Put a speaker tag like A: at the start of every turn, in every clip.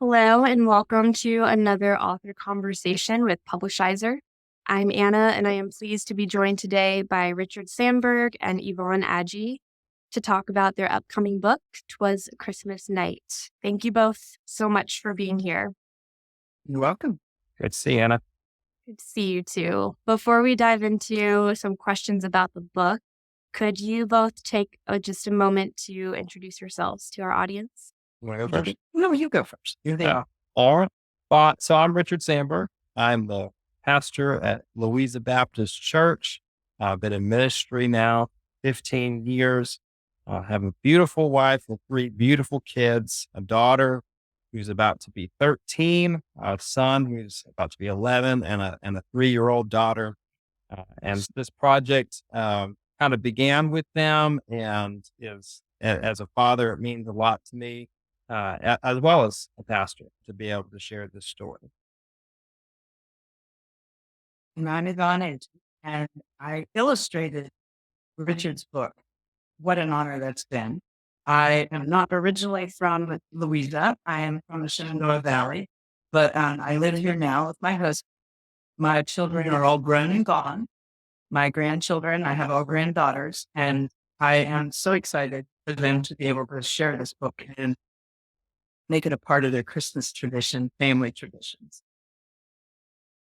A: Hello and welcome to another author conversation with Publishizer. I'm Anna and I am pleased to be joined today by Richard Sandberg and Yvonne Agee to talk about their upcoming book, Twas Christmas Night. Thank you both so much for being here.
B: You're welcome.
C: Good to see you, Anna.
A: Good to see you too. Before we dive into some questions about the book, could you both take just a moment to introduce yourselves to our audience?
C: You want to go first?
B: No, you go first. You're there.
C: All right. So I'm Richard Sandberg. I'm the pastor at Louisa Baptist Church. I've been in ministry now 15 years. I have a beautiful wife with 3 beautiful kids, a daughter who's about to be 13, a son who's about to be 11, and a 3-year-old daughter. And this project kind of began with them, and as a father, it means a lot to me. As well as a pastor, to be able to share this story.
B: I'm Yvonne Agee, and I illustrated Richard's book. What an honor that's been. I am not originally from Louisa. I am from the Shenandoah Valley, but I live here now with my husband. My children are all grown and gone. My grandchildren, I have all granddaughters, and I am so excited for them to be able to share this book and make it a part of their Christmas tradition, family traditions.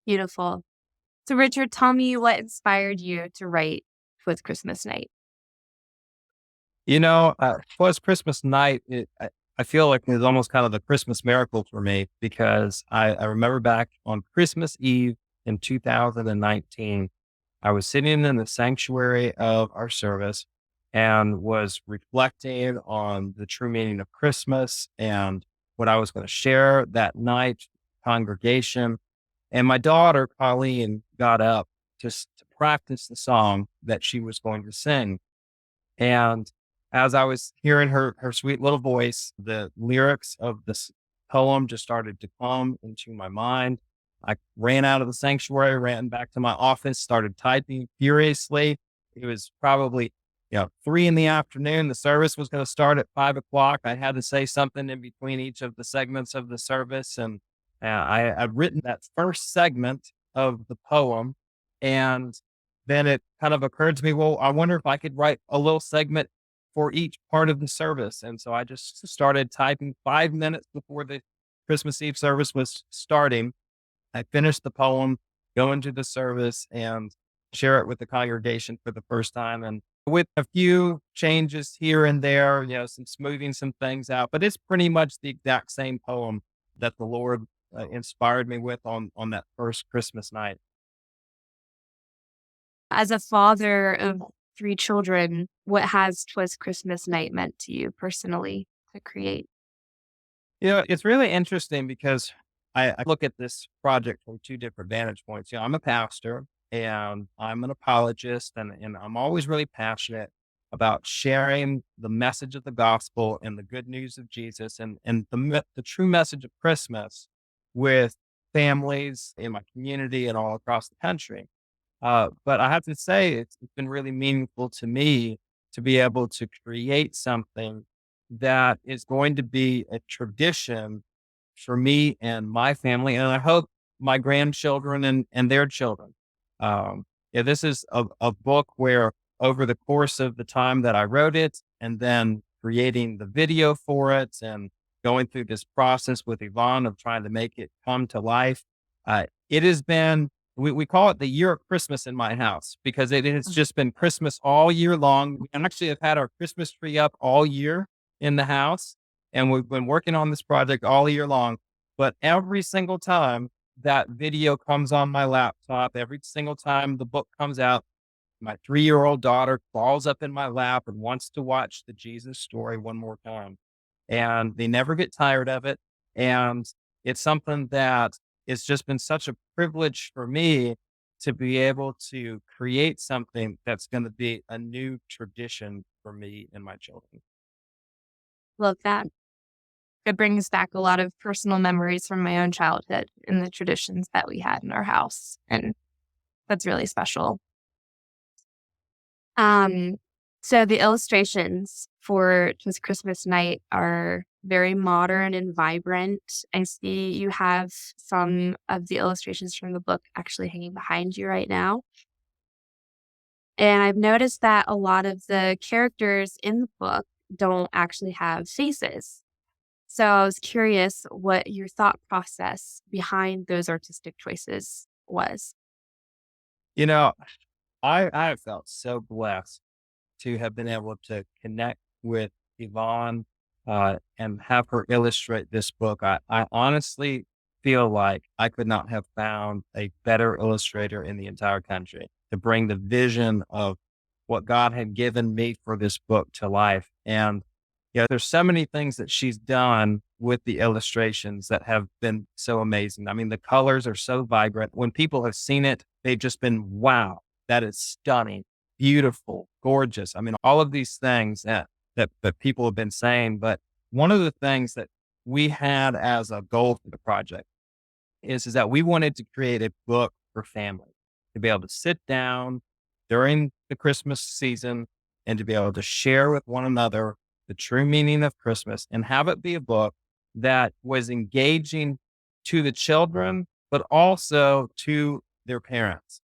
A: Beautiful. So Richard, tell me what inspired you to write Twas Christmas Night.
C: Twas Christmas Night. I feel like it was almost kind of the Christmas miracle for me, because I remember back on Christmas Eve in 2019, I was sitting in the sanctuary of our service and was reflecting on the true meaning of Christmas and what I was going to share that night, congregation. And my daughter, Colleen, got up just to practice the song that she was going to sing. And as I was hearing her sweet little voice, the lyrics of this poem just started to come into my mind. I ran out of the sanctuary, ran back to my office, started typing furiously. It was probably 3 p.m. The service was going to start at 5 o'clock. I had to say something in between each of the segments of the service. And I'd written that first segment of the poem. And then it kind of occurred to me, well, I wonder if I could write a little segment for each part of the service. And so I just started typing 5 minutes before the Christmas Eve service was starting. I finished the poem, go into the service and share it with the congregation for the first time. And with a few changes here and there, some smoothing some things out, but it's pretty much the exact same poem that the Lord inspired me with on that first Christmas night.
A: As a father of 3 children, what has Twas Christmas Night meant to you personally to create?
C: It's really interesting because I look at this project from 2 different vantage points. I'm a pastor and I'm an apologist, and I'm always really passionate about sharing the message of the gospel and the good news of Jesus and the true message of Christmas with families in my community and all across the country. But I have to say, it's been really meaningful to me to be able to create something that is going to be a tradition for me and my family, and I hope my grandchildren and their children. This is a book where over the course of the time that I wrote it and then creating the video for it and going through this process with Yvonne of trying to make it come to life, it has been, we call it the year of Christmas in my house, because it has just been Christmas all year long. We actually have had our Christmas tree up all year in the house, and we've been working on this project all year long. But every single time that video comes on my laptop, every single time the book comes out, my 3-year-old daughter crawls up in my lap and wants to watch the Jesus story one more time. And they never get tired of it. And it's something that it's just been such a privilege for me to be able to create something that's going to be a new tradition for me and my children.
A: Love that. It brings back a lot of personal memories from my own childhood and the traditions that we had in our house. And that's really special. So the illustrations for Twas Christmas Night are very modern and vibrant. I see you have some of the illustrations from the book actually hanging behind you right now. And I've noticed that a lot of the characters in the book don't actually have faces. So I was curious what your thought process behind those artistic choices was.
C: You know, I have felt so blessed to have been able to connect with Yvonne and have her illustrate this book. I honestly feel like I could not have found a better illustrator in the entire country to bring the vision of what God had given me for this book to life. And there's so many things that she's done with the illustrations that have been so amazing. I mean, the colors are so vibrant. When people have seen it, they've just been, wow, that is stunning, beautiful, gorgeous. I mean, all of these things that people have been saying. But one of the things that we had as a goal for the project is that we wanted to create a book for families to be able to sit down during the Christmas season and to be able to share with one another the true meaning of Christmas and have it be a book that was engaging to the children, but also to their parents.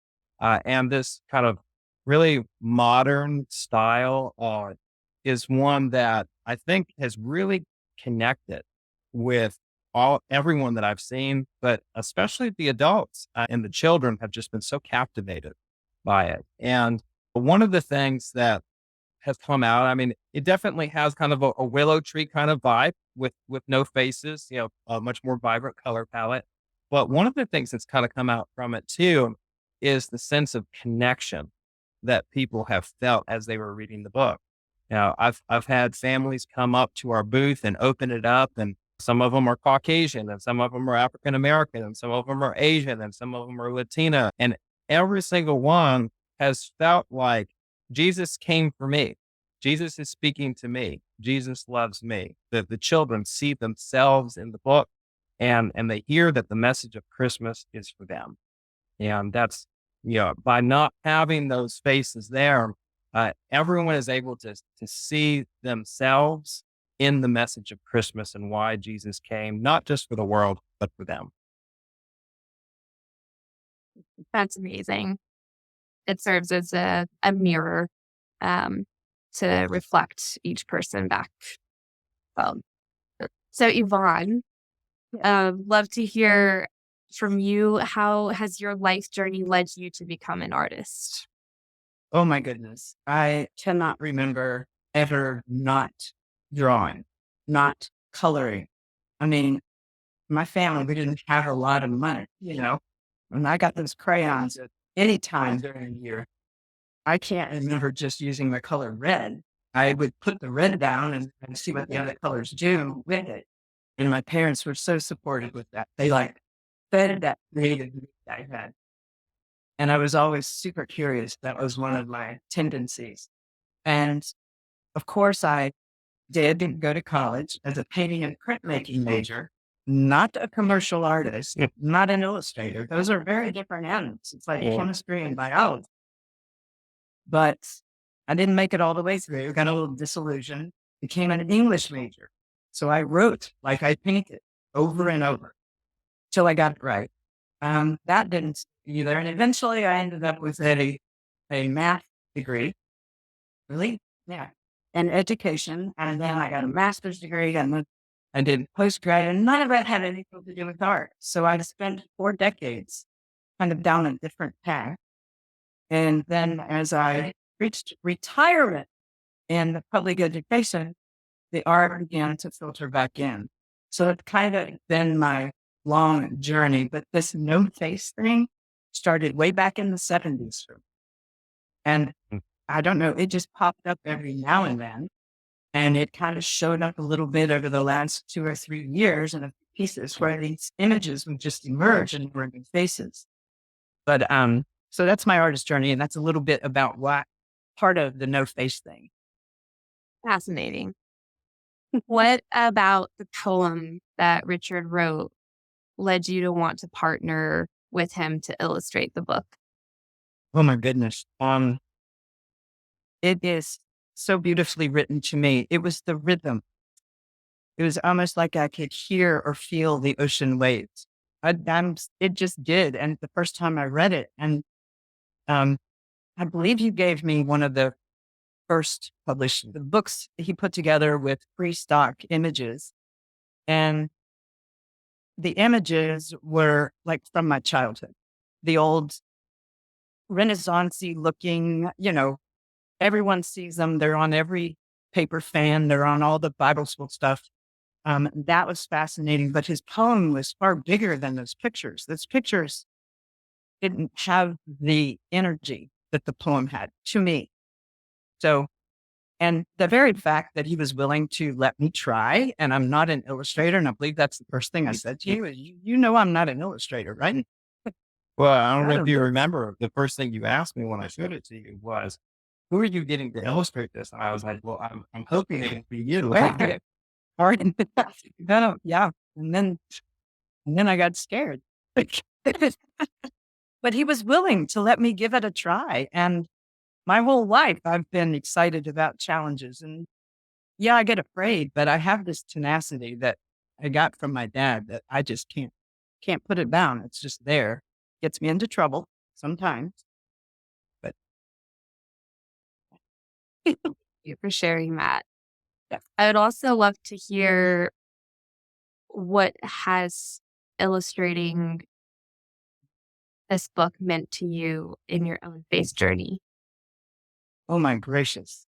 C: And this kind of really modern style is one that I think has really connected with everyone that I've seen, but especially the adults and the children have just been so captivated by it. And one of the things that has come out, I mean, it definitely has kind of a willow tree kind of vibe with no faces, a much more vibrant color palette. But one of the things that's kind of come out from it too is the sense of connection that people have felt as they were reading the book. I've had families come up to our booth and open it up, and some of them are Caucasian, and some of them are African American, and some of them are Asian, and some of them are Latina, and every single one has felt like Jesus came for me. Jesus is speaking to me. Jesus loves me. The children see themselves in the book, and they hear that the message of Christmas is for them. And that's, by not having those faces there, everyone is able to see themselves in the message of Christmas and why Jesus came, not just for the world, but for them.
A: That's amazing. It serves as a mirror um, to reflect each person back. Um, so, Yvonne, love to hear from you. How has your life journey led you to become an artist?
B: Oh my goodness. I cannot remember ever not drawing, not coloring. I mean, my family, we didn't have a lot of money, and I got those crayons at any time during the year. I can't remember just using the color red. I would put the red down and see what the other colors do with it. And my parents were so supportive with that. They fed that creativity I had. And I was always super curious. That was one of my tendencies. And of course, I did go to college as a painting and printmaking major, not a commercial artist, not an illustrator. Those are very different animals. It's like chemistry and biology. But I didn't make it all the way through, got a little disillusioned, became an English major. So I wrote like I painted over and over till I got it right. That didn't either. And eventually I ended up with a math degree, really? Yeah. And education. And then I got a master's degree and then I did postgrad, and none of that had anything to do with art. So I spent 4 decades kind of down a different path. And then as I reached retirement in public education, the art began to filter back in. So it's kind of been my long journey, but this no face thing started way back in the 70s. And I don't know, it just popped up every now and then. And it kind of showed up a little bit over the last 2 or 3 years in a few pieces where these images would just emerge and were new faces. But so that's my artist journey, and that's a little bit about what part of the no face thing.
A: Fascinating. What about the poem that Richard wrote led you to want to partner with him to illustrate the book?
B: Oh my goodness. It is so beautifully written to me. It was the rhythm. It was almost like I could hear or feel the ocean waves. It just did. And the first time I read it, and I believe you gave me one of the first published the books he put together with free stock images. And the images were like from my childhood, the old Renaissance-y looking, everyone sees them. They're on every paper fan. They're on all the Bible school stuff. That was fascinating, but his poem was far bigger than those pictures. Those pictures didn't have the energy that the poem had to me. So, and the very fact that he was willing to let me try, and I'm not an illustrator, and I believe that's the first thing I said to you, is you know I'm not an illustrator, right?
C: Well, I don't know if you remember, the first thing you asked me when I showed it to you was, who are you getting to illustrate this? And I was like, well, I'm hoping it will be you.
B: All right. No, yeah. And then I got scared. But he was willing to let me give it a try. And my whole life, I've been excited about challenges. And yeah, I get afraid, but I have this tenacity that I got from my dad that I just can't put it down. It's just there. Gets me into trouble sometimes. But
A: Thank you for sharing that.
B: yeah.
A: I would also love to hear what has illustrating this book meant to you in your own faith journey.
B: Oh my gracious.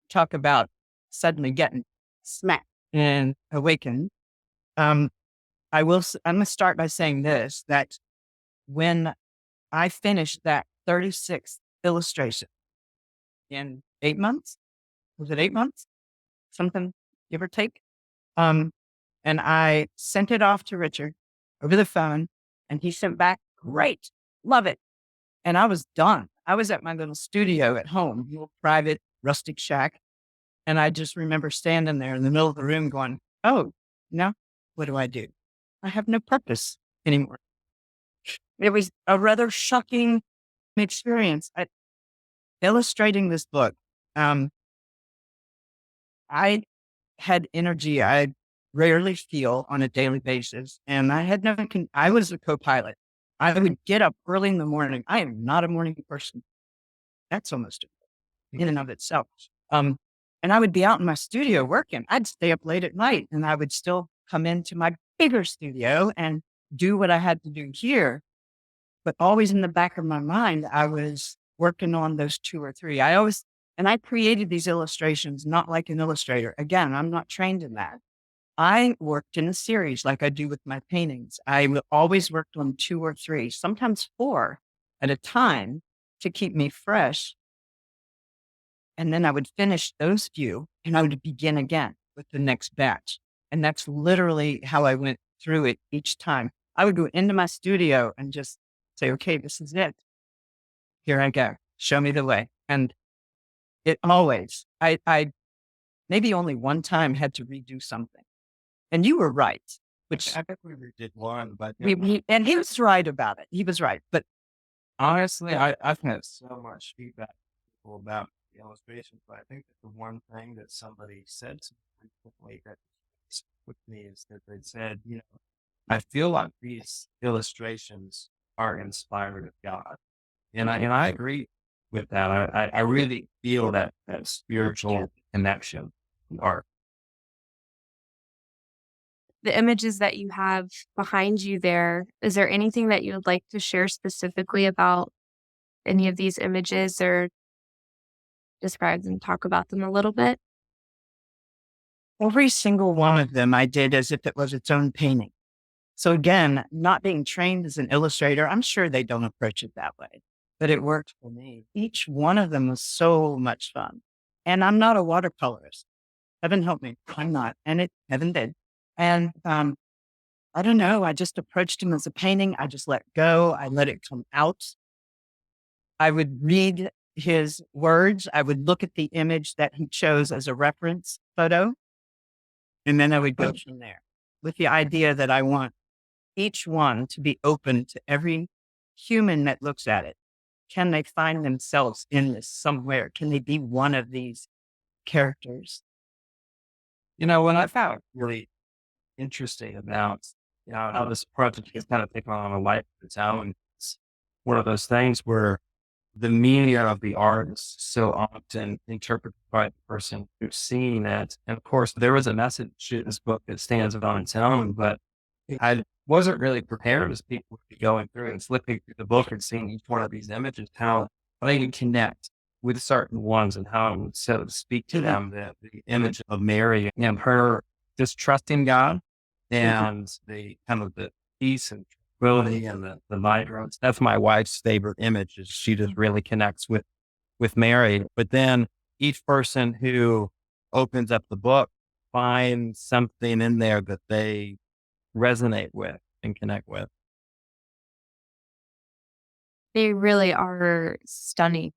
B: Talk about suddenly getting smacked and awakened. I'm going to start by saying this, that when I finished that 36th illustration in 8 months, was it 8 months? Something, give or take. And I sent it off to Richard over the phone, and he sent back, great, love it. And I was done. I was at my little studio at home, little private rustic shack. And I just remember standing there in the middle of the room going, oh, now what do I do? I have no purpose anymore. It was a rather shocking experience. Illustrating this book, I had energy I rarely feel on a daily basis. And I was a co-pilot. I would get up early in the morning. I am not a morning person. That's almost in and of itself. And I would be out in my studio working. I'd stay up late at night, and I would still come into my bigger studio and do what I had to do here. But always in the back of my mind, I was working on those 2 or 3. I created these illustrations, not like an illustrator. Again, I'm not trained in that. I worked in a series like I do with my paintings. Always worked on 2 or 3, sometimes 4 at a time to keep me fresh. And then I would finish those few and I would begin again with the next batch. And that's literally how I went through it each time. I would go into my studio and just say, okay, this is it. Here I go. Show me the way. And it always, I maybe only one time had to redo something. And you were right, which
C: I think we did one, but
B: and he was right about it. He was right. But
C: honestly, I've had so much feedback from people about the illustrations, but I think that the one thing that somebody said to me frequently that stuck with me is that they said, I feel like these illustrations are inspired of God. And I agree with that. I really feel that spiritual connection to art.
A: The images that you have behind you there, is there anything that you would like to share specifically about any of these images or describe them, talk about them a little bit?
B: every single one of them I did as if it was its own painting. So again, not being trained as an illustrator, I'm sure they don't approach it that way, but it worked for me. Each one of them was so much fun. And I'm not a watercolorist. Heaven help me. I'm not. And heaven did. And I don't know. I just approached him as a painting. I just let go. I let it come out. I would read his words. I would look at the image that he chose as a reference photo. And then I would go from there with the idea that I want each one to be open to every human that looks at it. Can they find themselves in this somewhere? Can they be one of these characters?
C: What I found really interesting about, how this project has kind of taken on a life of its own. It's one of those things where the meaning of the art is so often interpreted by the person who's seeing it. And of course, there was a message in this book that stands on its own, but I wasn't really prepared as people would be going through and flipping through the book and seeing each one of these images, how they can connect with certain ones and how it would so speak to them. The image of Mary and her just trusting God and the kind of the peace and tranquility and the migrants. That's my wife's favorite image, is she just really connects with Mary. But then each person who opens up the book finds something in there that they resonate with and connect with.
A: They really are stunning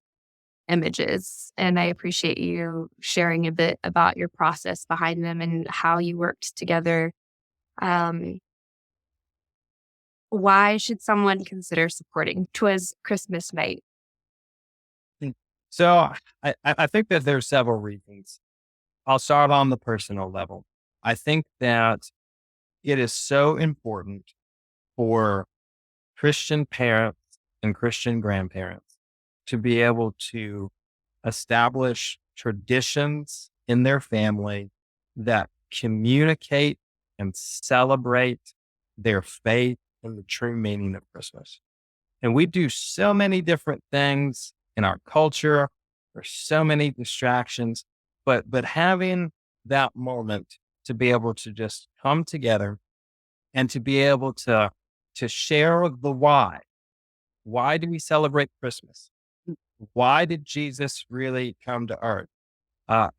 A: images. And I appreciate you sharing a bit about your process behind them and how you worked together. Um, why should someone consider supporting Twas Christmas Night?
C: So I think that there's several reasons. I'll start on the personal level. I think that it is so important for Christian parents and Christian grandparents to be able to establish traditions in their family that communicate and celebrate their faith and the true meaning of Christmas. And we do so many different things in our culture. There's so many distractions, but having that moment to be able to just come together and to be able to share the why. Why do we celebrate Christmas? Why did Jesus really come to earth?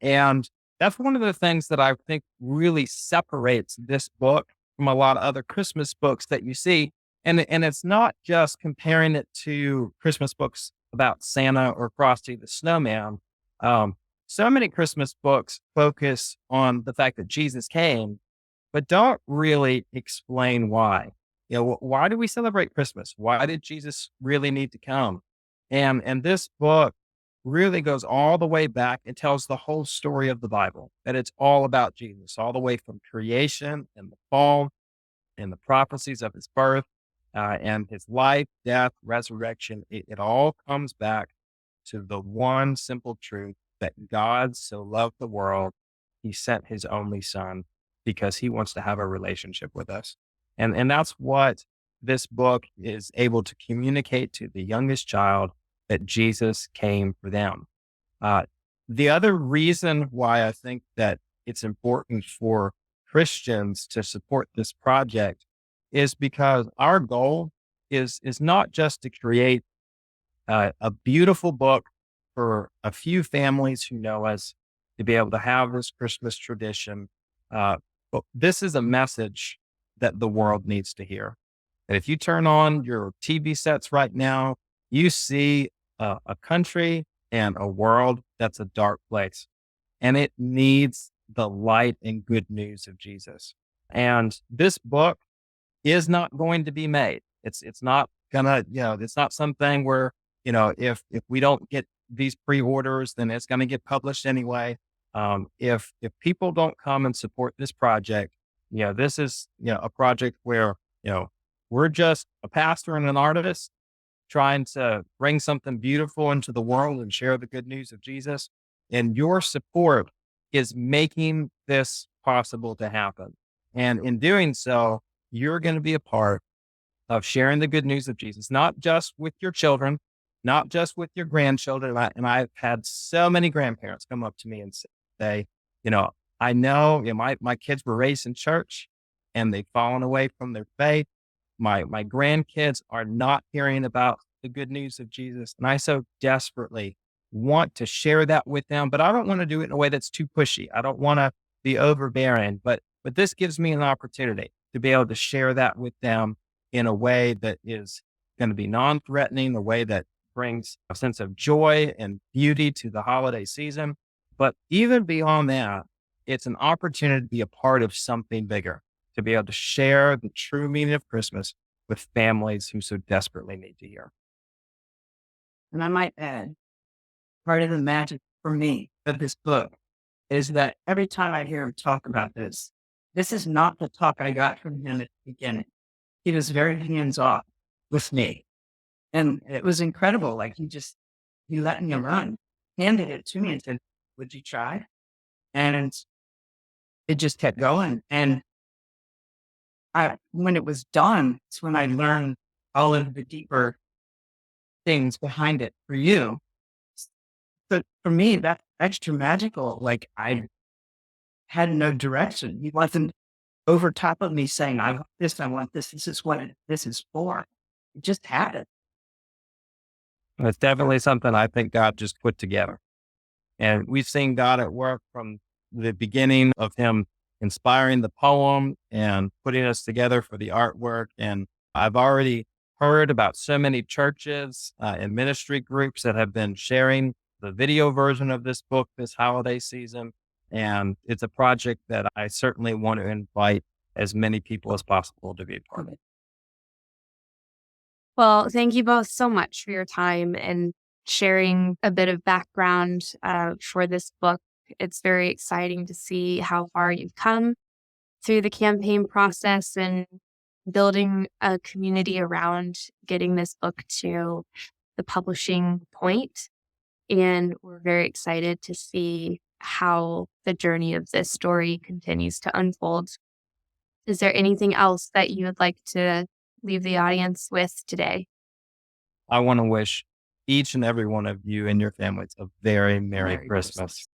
C: And that's one of the things that I think really separates this book from a lot of other Christmas books that you see. And it's not just comparing it to Christmas books about Santa or Frosty the Snowman. So many Christmas books focus on the fact that Jesus came, but don't really explain why. Why do we celebrate Christmas? Why did Jesus really need to come? And this book really goes all the way back and tells the whole story of the Bible, that it's all about Jesus, all the way from creation and the fall and the prophecies of his birth and his life, death, resurrection. It all comes back to the one simple truth that God so loved the world, he sent his only son because he wants to have a relationship with us. And that's what this book is able to communicate to the youngest child, that Jesus came for them. The other reason why I think that it's important for Christians to support this project is because our goal is not just to create a beautiful book for a few families who know us to be able to have this Christmas tradition. But this is a message that the world needs to hear. And if you turn on your TV sets right now, you see a country and a world that's a dark place, and it needs the light and good news of Jesus. And this book is not going to be made. It's not gonna, it's not something where, if we don't get these pre-orders, then it's going to get published anyway. If people don't come and support this project, this is, a project where, we're just a pastor and an artist trying to bring something beautiful into the world and share the good news of Jesus. And your support is making this possible to happen. And in doing so, you're going to be a part of sharing the good news of Jesus, not just with your children, not just with your grandchildren. And I've had so many grandparents come up to me and say, I know, my kids were raised in church and they've fallen away from their faith. My grandkids are not hearing about the good news of Jesus. And I so desperately want to share that with them, but I don't want to do it in a way that's too pushy. I don't want to be overbearing, but this gives me an opportunity to be able to share that with them in a way that is going to be non-threatening, a way that brings a sense of joy and beauty to the holiday season. But even beyond that, it's an opportunity to be a part of something bigger, to be able to share the true meaning of Christmas with families who so desperately need to hear.
B: And I might add, part of the magic for me of this book is that every time I hear him talk about this, this is not the talk I got from him at the beginning. He was very hands off with me. And it was incredible. Like he let me run, handed it to me and said, "Would you try?" And it just kept going. And when it was done, it's when I learned all of the deeper things behind it for you. But for me, that's extra magical. Like I had no direction. He wasn't over top of me saying, "I want this, I want this, this is what this is for." It just happened.
C: It's definitely something I think God just put together. And we've seen God at work from the beginning of him inspiring the poem and putting us together for the artwork. And I've already heard about so many churches and ministry groups that have been sharing the video version of this book this holiday season. And it's a project that I certainly want to invite as many people as possible to be a part of.
A: Well, thank you both so much for your time and sharing a bit of background for this book. It's very exciting to see how far you've come through the campaign process and building a community around getting this book to the publishing point. And we're very excited to see how the journey of this story continues to unfold. Is there anything else that you would like to leave the audience with today?
C: I want to wish each and every one of you and your families a very Merry Christmas.